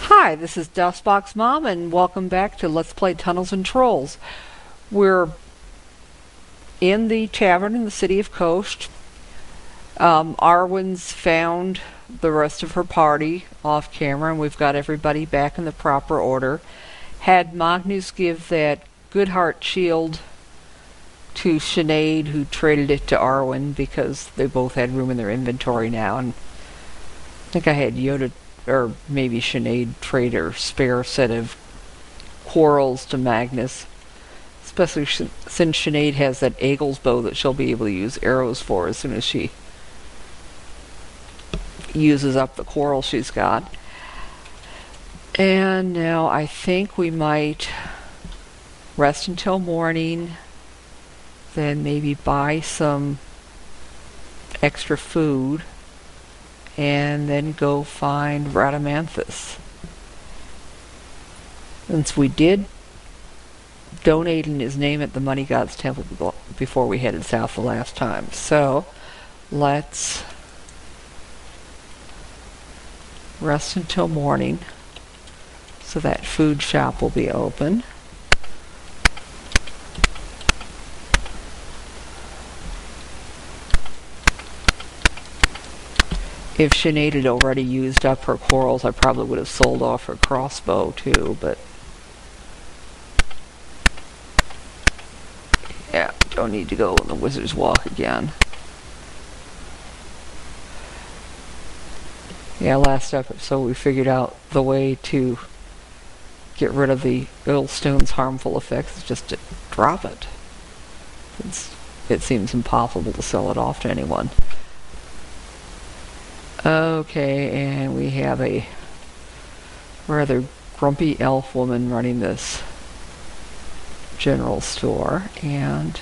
Hi, this is DOSBox Mom, and welcome back to Let's Play Tunnels and Trolls. We're in the tavern in the city of Kost. Arwen's found the rest of her party off camera, and we've got everybody back in the proper order. Had Magnus give that good heart shield to Sinead, who traded it to Arwen because they both had room in their inventory now, and I think I had Yoda or maybe Sinead trade her spare set of quarrels to Magnus, especially since Sinead has that Eagle's bow that she'll be able to use arrows for as soon as she uses up the quarrel she's got. And now I think we might rest until morning, then maybe buy some extra food, and then go find Radamanthis. Since we did donate in his name at the Money God's Temple before we headed south the last time. So, let's rest until morning so that food shop will be open. If Sinead had already used up her quarrels, I probably would have sold off her crossbow too, but yeah, don't need to go on the Wizard's Walk again. Yeah, last episode we figured out the way to get rid of the Illstone's harmful effects is just to drop it. It seems impossible to sell it off to anyone. Okay, and we have a rather grumpy elf woman running this general store, and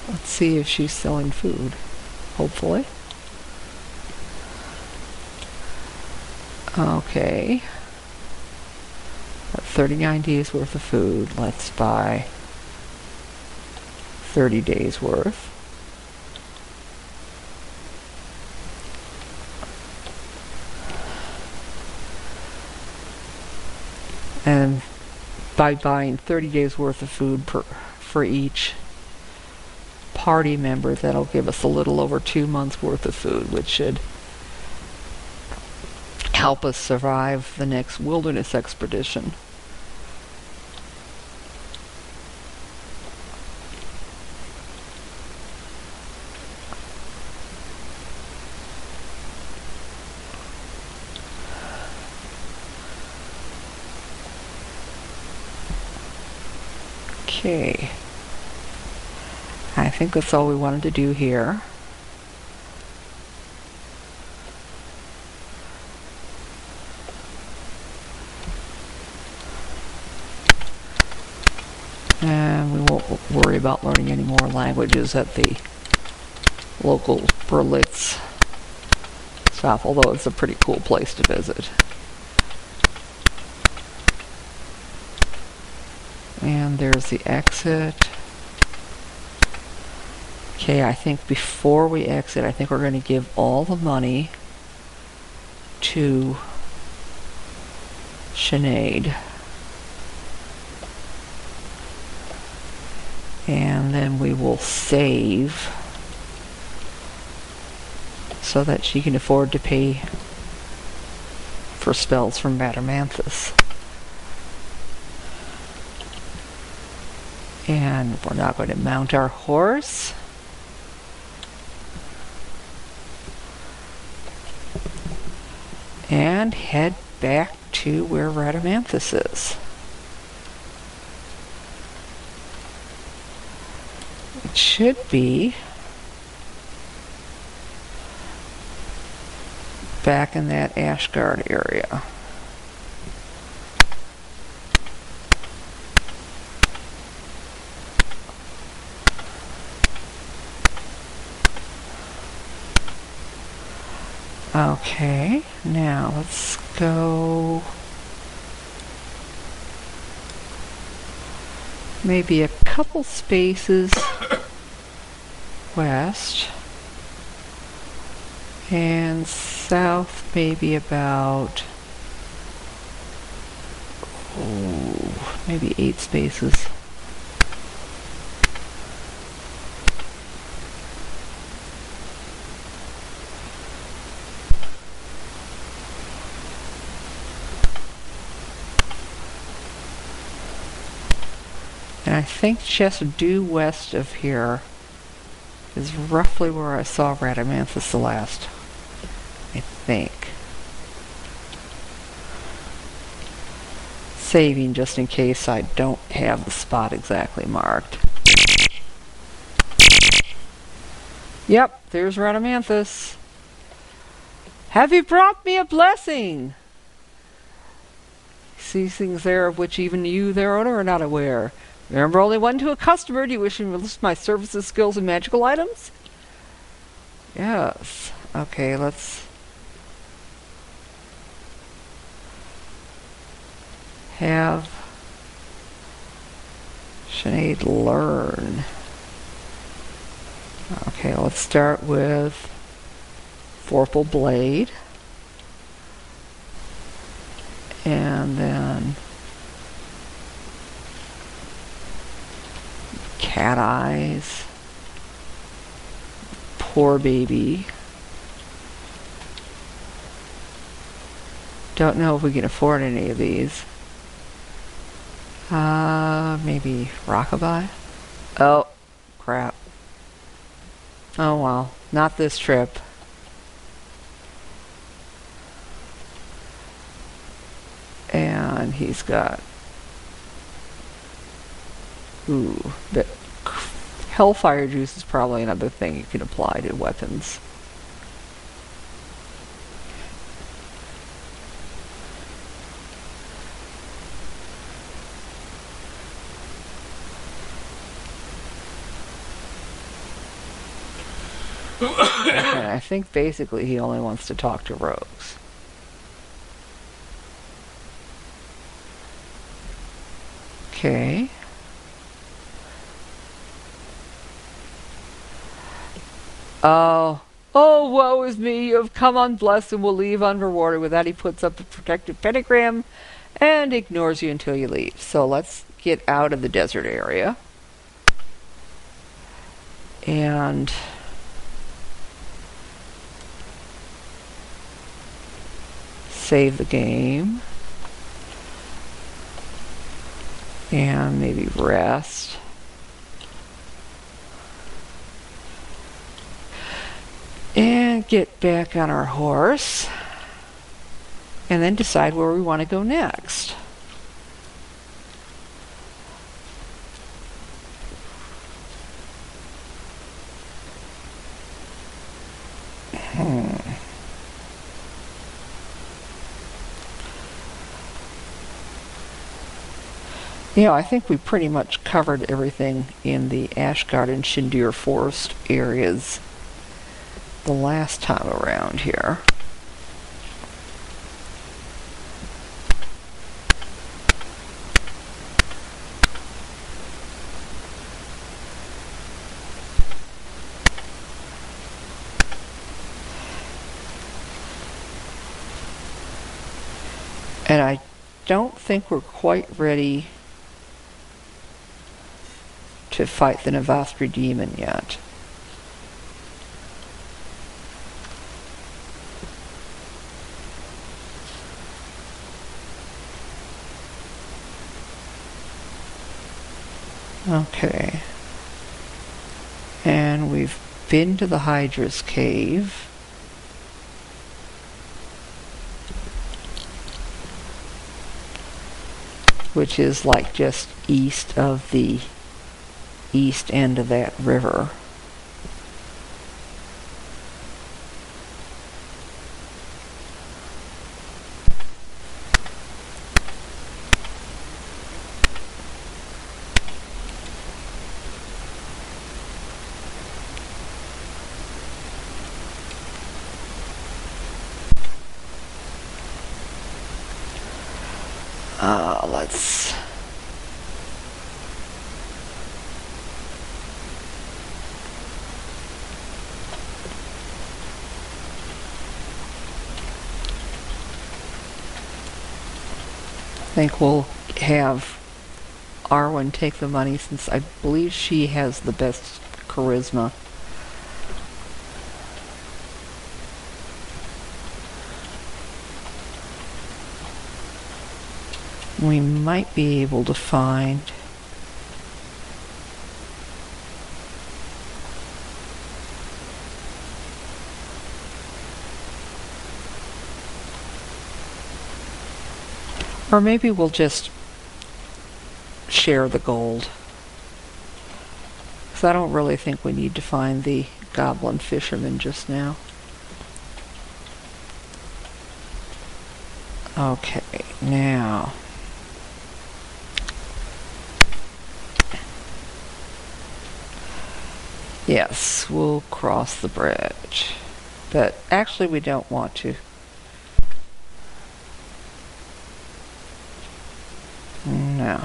let's see if she's selling food, hopefully. Okay, got 39 days worth of food. Let's buy 30 days worth. And by buying 30 days worth of food for each party member, that'll give us a little over 2 months worth of food, which should help us survive the next wilderness expedition. Okay, I think that's all we wanted to do here. And we won't worry about learning any more languages at the local Berlitz stop, although it's a pretty cool place to visit. And there's the exit. Okay, I think before we exit, I think we're going to give all the money to Sinead. And then we will save so that she can afford to pay for spells from Radamanthis. And we're now going to mount our horse. And head back to where Radamanthis is. It should be back in that Ashgard area. Okay, now let's go maybe a couple spaces west. And south maybe about, maybe 8 spaces. And I think just due west of here is roughly where I saw Radamanthis the last, I think. Saving just in case I don't have the spot exactly marked. Yep, there's Radamanthis. Have you brought me a blessing? See things there of which even you, their owner, are not aware. Remember, only one to a customer. Do you wish me to list my services, skills, and magical items? Yes. Okay, let's have Sinead learn. Okay, let's start with Vorpal Blade. And then Cat Eyes. Poor baby. Don't know if we can afford any of these. Maybe Rockabye? Oh, crap. Oh well, not this trip. And he's got... Ooh, but Hellfire Juice is probably another thing you can apply to weapons. And I think basically he only wants to talk to rogues. Okay. Oh, woe is me, you have come unblessed and will leave unrewarded. With that he puts up a protective pentagram and ignores you until you leave. So let's get out of the desert area. And save the game. And maybe rest. And get back on our horse. And then decide where we want to go next. You know, I think we pretty much covered everything in the Ashgard and Shindir Forest areas the last time around here. And I don't think we're quite ready to fight the Navastri demon yet. Okay. And we've been to the Hydra's cave. Which is like just east of the east end of that river. Let's... think we'll have Arwen take the money since I believe she has the best charisma. We might be able to find or maybe we'll just share the gold. Because I don't really think we need to find the goblin fisherman just now. Okay, now yes, we'll cross the bridge. But actually we don't want to. No.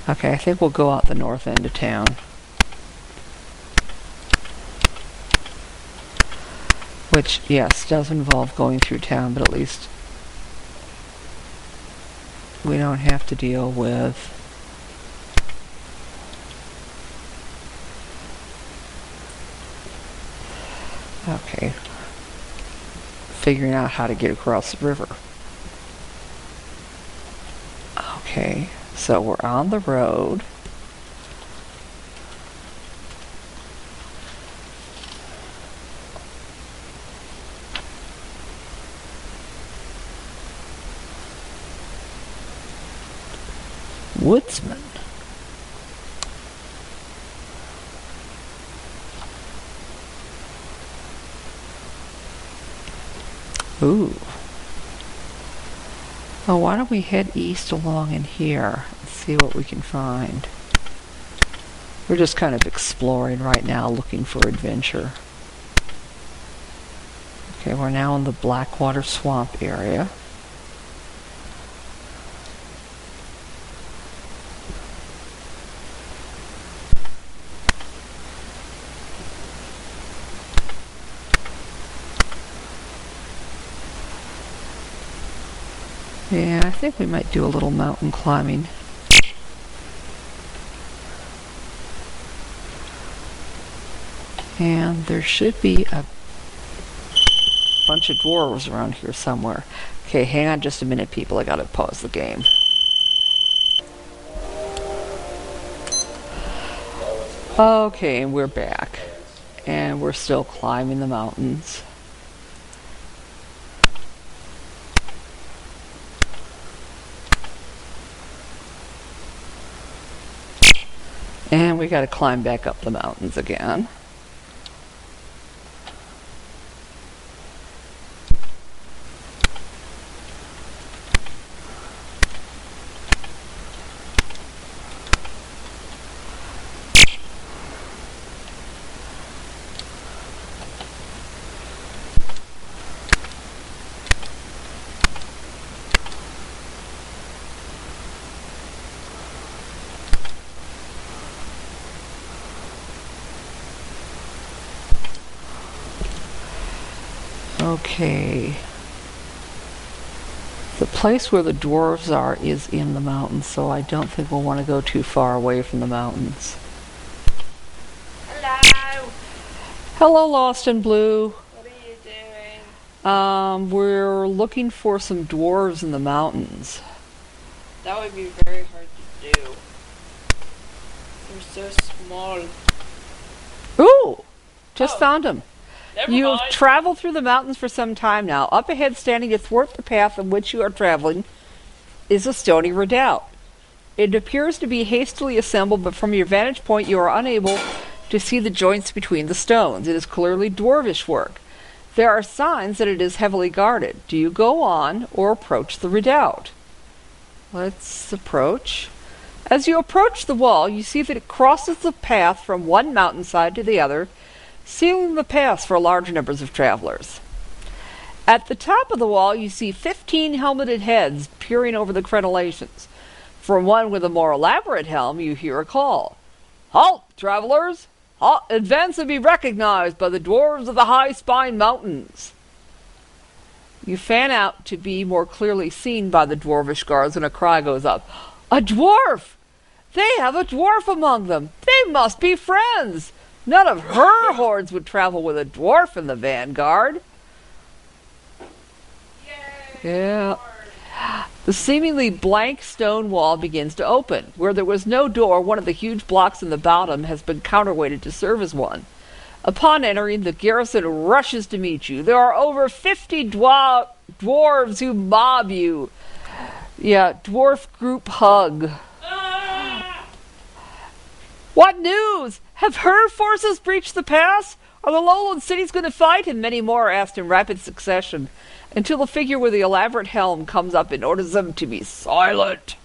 Okay, I think we'll go out the north end of town. Which, yes, does involve going through town, but at least we don't have to deal with okay, figuring out how to get across the river. Okay, so we're on the road. Woodsman. Ooh. Oh, why don't we head east along in here and see what we can find. We're just kind of exploring right now, looking for adventure. Okay, we're now in the Blackwater Swamp area. Yeah, I think we might do a little mountain climbing. And there should be a bunch of dwarves around here somewhere. Okay, hang on just a minute, people. I gotta pause the game. Okay, and we're back. And we're still climbing the mountains. And we gotta climb back up the mountains again. Okay. The place where the dwarves are is in the mountains, so I don't think we'll want to go too far away from the mountains. Hello! Hello, Lost and Blue. What are you doing? We're looking for some dwarves in the mountains. That would be very hard to do. They're so small. Ooh! Just Oh. found them. Never You mind. have traveled through the mountains for some time now. Up ahead, standing athwart the path on which you are traveling, is a stony redoubt. It appears to be hastily assembled, but from your vantage point you are unable to see the joints between the stones. It is clearly dwarvish work. There are signs that it is heavily guarded. Do you go on or approach the redoubt? Let's approach. As you approach the wall, you see that it crosses the path from one mountainside to the other, sealing the path for large numbers of travelers. At the top of the wall, you see 15 helmeted heads peering over the crenellations. From one with a more elaborate helm, you hear a call. "Halt, travelers! Halt, advance and be recognized by the dwarves of the High Spine Mountains." You fan out to be more clearly seen by the dwarvish guards, and a cry goes up. A dwarf! They have a dwarf among them! They must be friends! None of her hordes would travel with a dwarf in the vanguard. Yeah. The seemingly blank stone wall begins to open. Where there was no door, one of the huge blocks in the bottom has been counterweighted to serve as one. Upon entering, the garrison rushes to meet you. There are over 50 dwarves who mob you. Yeah, dwarf group hug. What news? Have her forces breached the pass? Are the lowland cities going to fight? And many more are asked in rapid succession, until the figure with the elaborate helm comes up and orders them to be silent.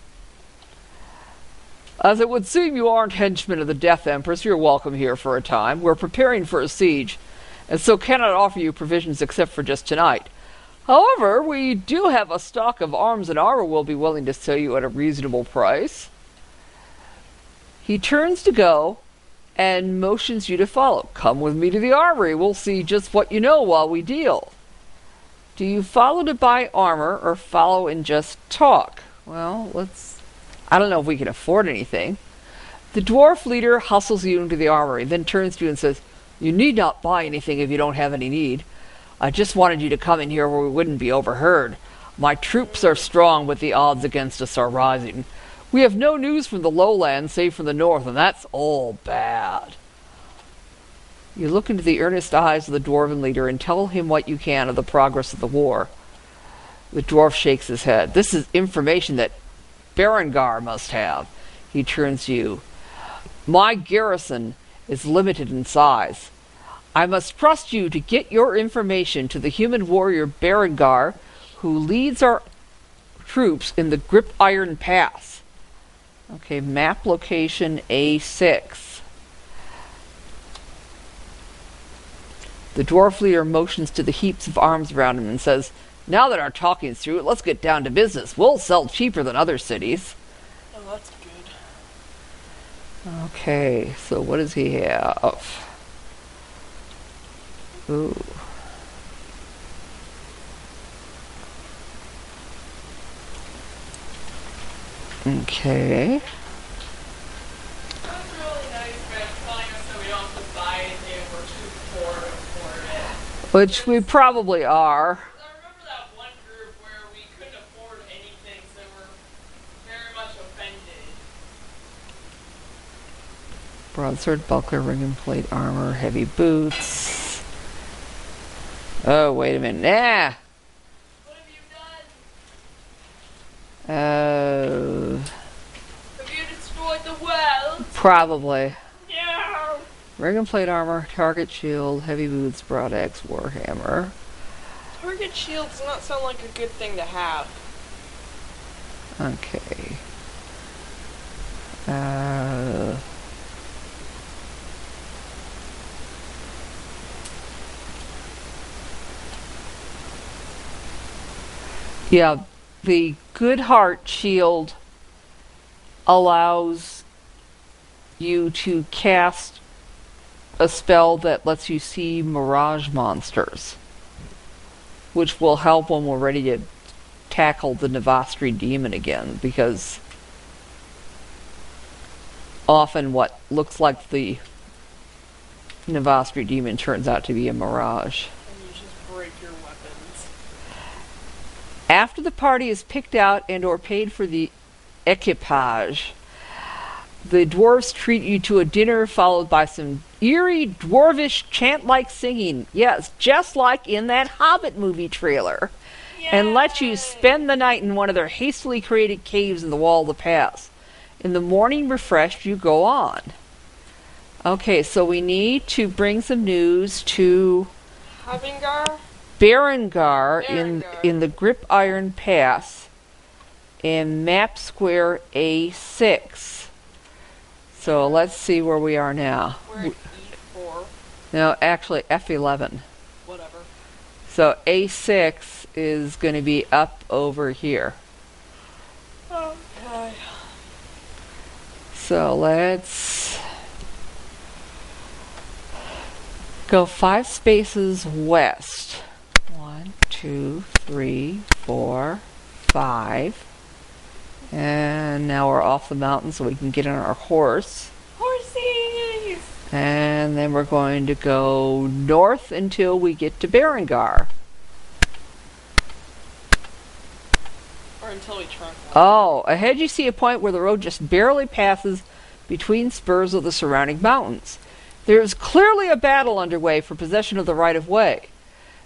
As it would seem you aren't henchmen of the Death Empress, you're welcome here for a time. We're preparing for a siege, and so cannot offer you provisions except for just tonight. However, we do have a stock of arms and armor we'll be willing to sell you at a reasonable price. He turns to go and motions you to follow. Come with me to the armory. We'll see just what you know while we deal. Do you follow to buy armor or follow and just talk? Well, I don't know if we can afford anything. The dwarf leader hustles you into the armory, then turns to you and says, You need not buy anything if you don't have any need. I just wanted you to come in here where we wouldn't be overheard. My troops are strong, but the odds against us are rising. We have no news from the lowlands save from the north, and that's all bad. You look into the earnest eyes of the dwarven leader and tell him what you can of the progress of the war. The dwarf shakes his head. This is information that Berengar must have. He turns to you. My garrison is limited in size. I must trust you to get your information to the human warrior Berengar, who leads our troops in the Grip Iron Pass. Okay, map location A6. The dwarf leader motions to the heaps of arms around him and says, Now that our talking's through, let's get down to business. We'll sell cheaper than other cities. Oh, that's good. Okay, so what does he have? Ooh. Okay. That's really nice, man. Telling us that we don't have to buy anything if we're too poor to afford it. Which we probably are. I remember that one group where we couldn't afford anything, so they were very much offended. Broadsword, buckler, ring and plate armor, heavy boots. Oh, wait a minute. Nah! What have you done? Have you destroyed the world? Probably. No! Ring and plate armor, target shield, heavy boots, broad axe, warhammer. Target shield does not sound like a good thing to have. Okay. Yeah, the Good Heart shield allows you to cast a spell that lets you see mirage monsters, which will help when we're ready to tackle the Navastri demon again, because often what looks like the Navastri demon turns out to be a mirage. And you just break your weapons. After the party is picked out and or paid for the equipage, the dwarves treat you to a dinner followed by some eerie dwarvish chant-like singing. Yes, just like in that Hobbit movie trailer. Yay! And let you spend the night in one of their hastily created caves in the wall of the pass. In the morning, refreshed, you go on. Okay, so we need to bring some news to Berengar in the Grip Iron Pass in map square A6. So let's see where we are now. We're at E4. No, actually F11. Whatever. So A6 is going to be up over here. Okay. So let's go 5 spaces west. 1, 1, 2, 3, 4, 5. And now we're off the mountain so we can get on our horse. Horsies! And then we're going to go north until we get to Berengar. Or until we trunk one. Oh, ahead you see a point where the road just barely passes between spurs of the surrounding mountains. There is clearly a battle underway for possession of the right-of-way.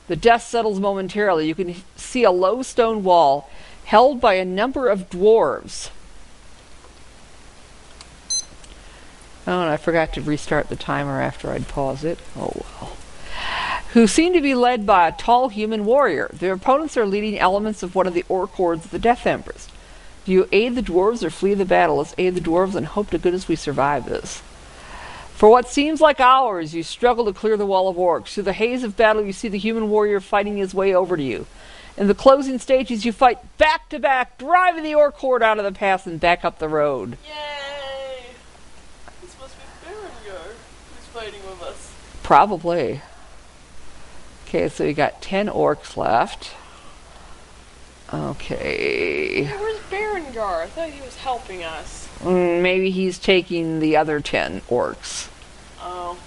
The dust settles momentarily. You can see a low stone wall held by a number of dwarves. Oh, and I forgot to restart the timer after I'd paused it. Oh well. Who seem to be led by a tall human warrior. Their opponents are leading elements of one of the orc hordes of the Death Embers. Do you aid the dwarves or flee the battle? Let's aid the dwarves and hope to goodness we survive this. For what seems like hours, you struggle to clear the wall of orcs. Through the haze of battle, you see the human warrior fighting his way over to you. In the closing stages, you fight back to back, driving the orc horde out of the pass and back up the road. Yay! This must be Berengar who's fighting with us. Probably. Okay, so we got 10 orcs left. Okay. Hey, where's Berengar? I thought he was helping us. Maybe he's taking the other 10 orcs. Oh.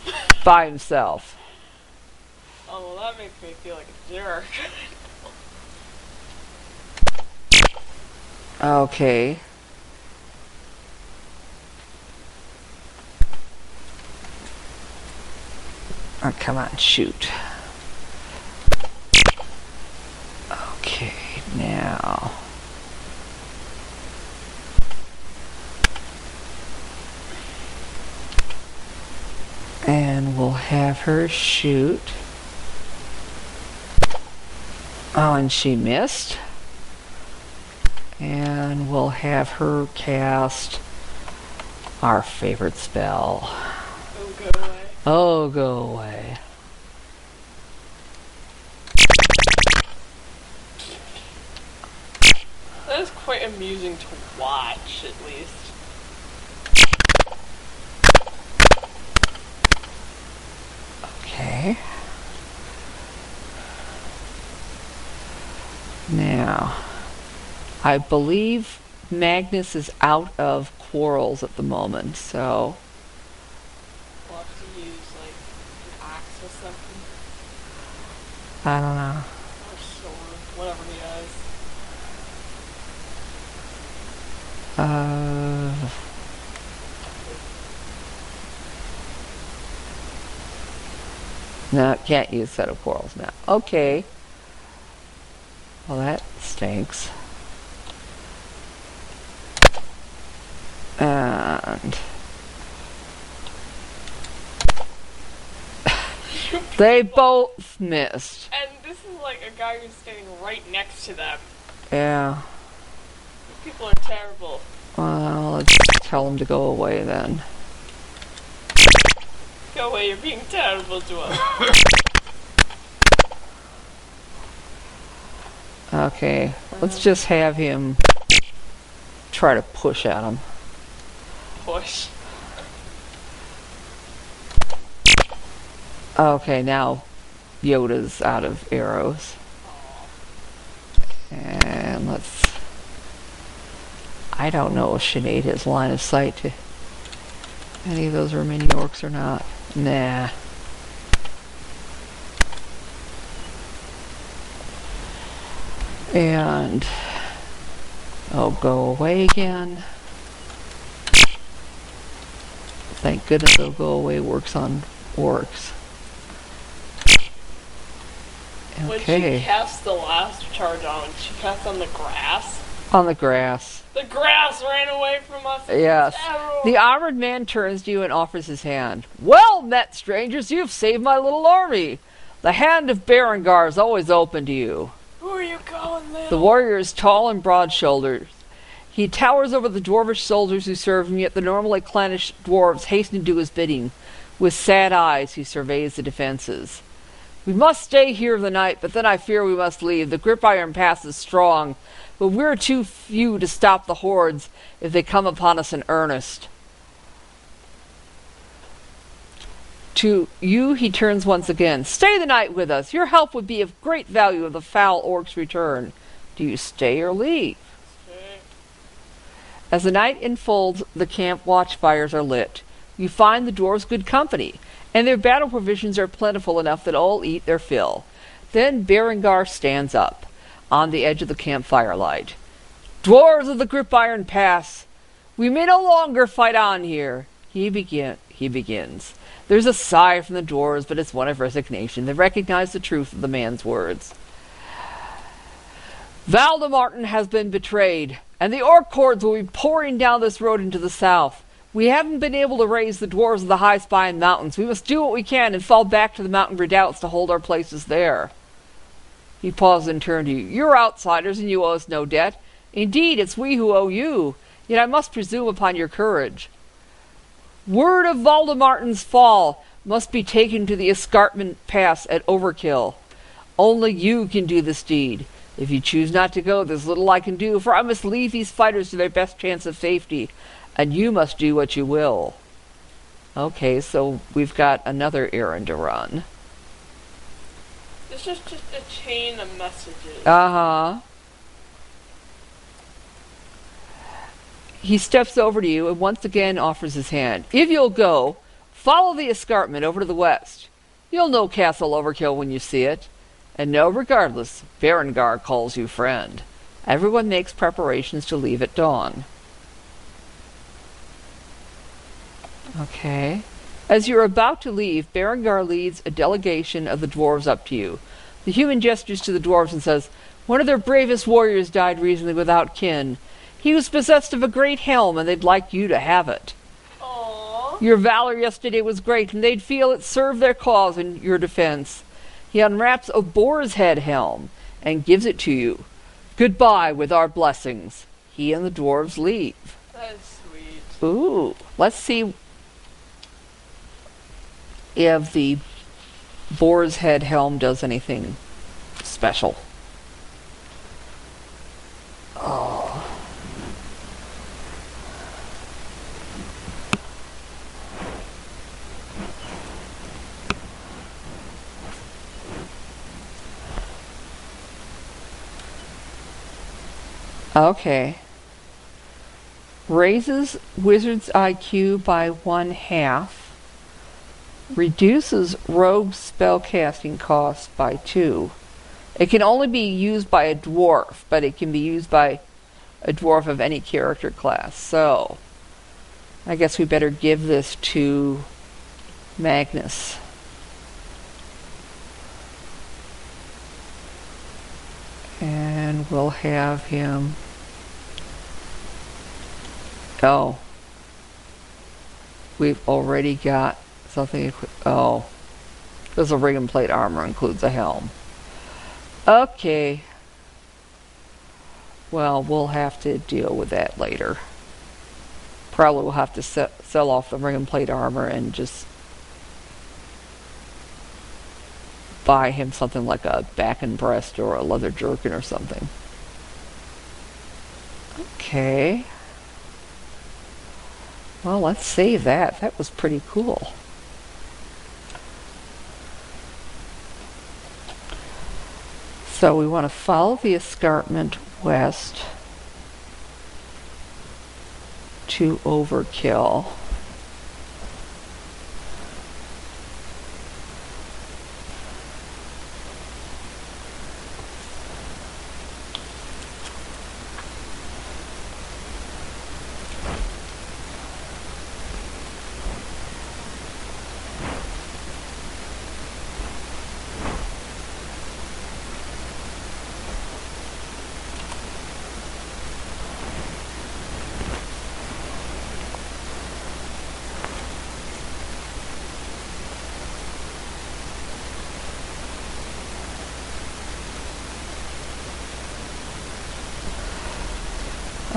By himself. Oh, well, that makes me feel like a jerk. Okay. Oh, come on, shoot. Okay, now. And we'll have her shoot. Oh, and she missed. And we'll have her cast our favorite spell. Oh, go away. Oh, go away. That is quite amusing to watch, at least. Okay. Now, I believe Magnus is out of quarrels at the moment, so... We'll have to use, like, an axe or something. I don't know. Or sword, whatever he has. No, can't use set of quarrels now. Okay. Well, that stinks. And... they both missed. And this is like a guy who's standing right next to them. Yeah. These people are terrible. Well, let's tell them to go away then. Go away, you're being terrible to us. Okay, let's just have him try to push at him. Push. Okay, now Yoda's out of arrows. And let's... I don't know if Sinead has line of sight to any of those remaining orcs or not. Nah. And... oh, go away again. Thank goodness they'll go away works on orcs. When Okay. she cast the last charge on, she cast on the grass. On the grass. The grass ran away from us. Yes. Terrible. The armored man turns to you and offers his hand. Well met, strangers. You've saved my little army. The hand of Berengar is always open to you. Who are you calling them? The warrior is tall and broad-shouldered. He towers over the dwarvish soldiers who serve him, yet the normally clannish dwarves hasten to do his bidding. With sad eyes, he surveys the defenses. We must stay here the night, but then I fear we must leave. The grip iron pass is strong, but we're too few to stop the hordes if they come upon us in earnest. To you he turns once again. Stay the night with us. Your help would be of great value of the foul orc's return. Do you stay or leave? Stay. As the night enfolds, the camp watchfires are lit. You find the dwarves good company, and their battle provisions are plentiful enough that all eat their fill. Then Berengar stands up, on the edge of the campfire light. Dwarves of the Grip Iron Pass, we may no longer fight on here. He begins. There's a sigh from the dwarves, but it's one of resignation. They recognize the truth of the man's words. Valdemartin has been betrayed, and the orc hordes will be pouring down this road into the south. We haven't been able to raise the dwarves of the High Spine Mountains. We must do what we can and fall back to the mountain redoubts to hold our places there. He paused and turned to you. You're outsiders, and you owe us no debt. Indeed, it's we who owe you, yet I must presume upon your courage. Word of Valdemartin's fall must be taken to the escarpment pass at Overkill. Only you can do this deed. If you choose not to go, there's little I can do, for I must leave these fighters to their best chance of safety, and you must do what you will. Okay, so we've got another errand to run. This is just a chain of messages. Uh-huh. He steps over to you and once again offers his hand. If you'll go, follow the escarpment over to the west. You'll know Castle Overkill when you see it. And know, regardless, Berengar calls you friend. Everyone makes preparations to leave at dawn. Okay. As you're about to leave, Berengar leads a delegation of the dwarves up to you. The human gestures to the dwarves and says, one of their bravest warriors died recently without kin. He was possessed of a great helm, and they'd like you to have it. Aww. Your valor yesterday was great, and they'd feel it served their cause in your defense. He unwraps a boar's head helm and gives it to you. Goodbye with our blessings. He and the dwarves leave. That is sweet. Ooh, let's see if the boar's head helm does anything special. Oh. Okay. Raises wizard's IQ by 1/2. Reduces rogue spellcasting cost by 2. It can only be used by a dwarf, but it can be used by a dwarf of any character class. So, I guess we better give this to Magnus. And we'll have him... Oh. We've already got something... Oh. Because the ring and plate armor includes a helm. Okay. Well, we'll have to deal with that later. Probably we'll have to sell off the ring and plate armor and just buy him something like a back and breast or a leather jerkin or something. Okay. Well, let's save that. That was pretty cool. So we want to follow the escarpment west to Overkill.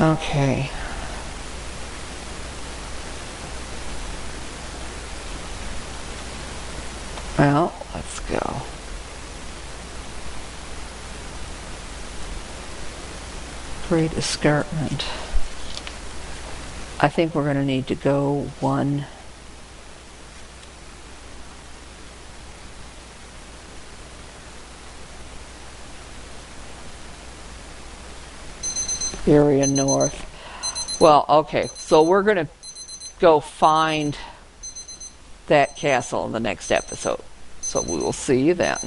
Okay. Well, let's go. Great escarpment. I think we're going to need to go one area north. Well, okay, so we're going to go find that castle in the next episode. So we will see you then.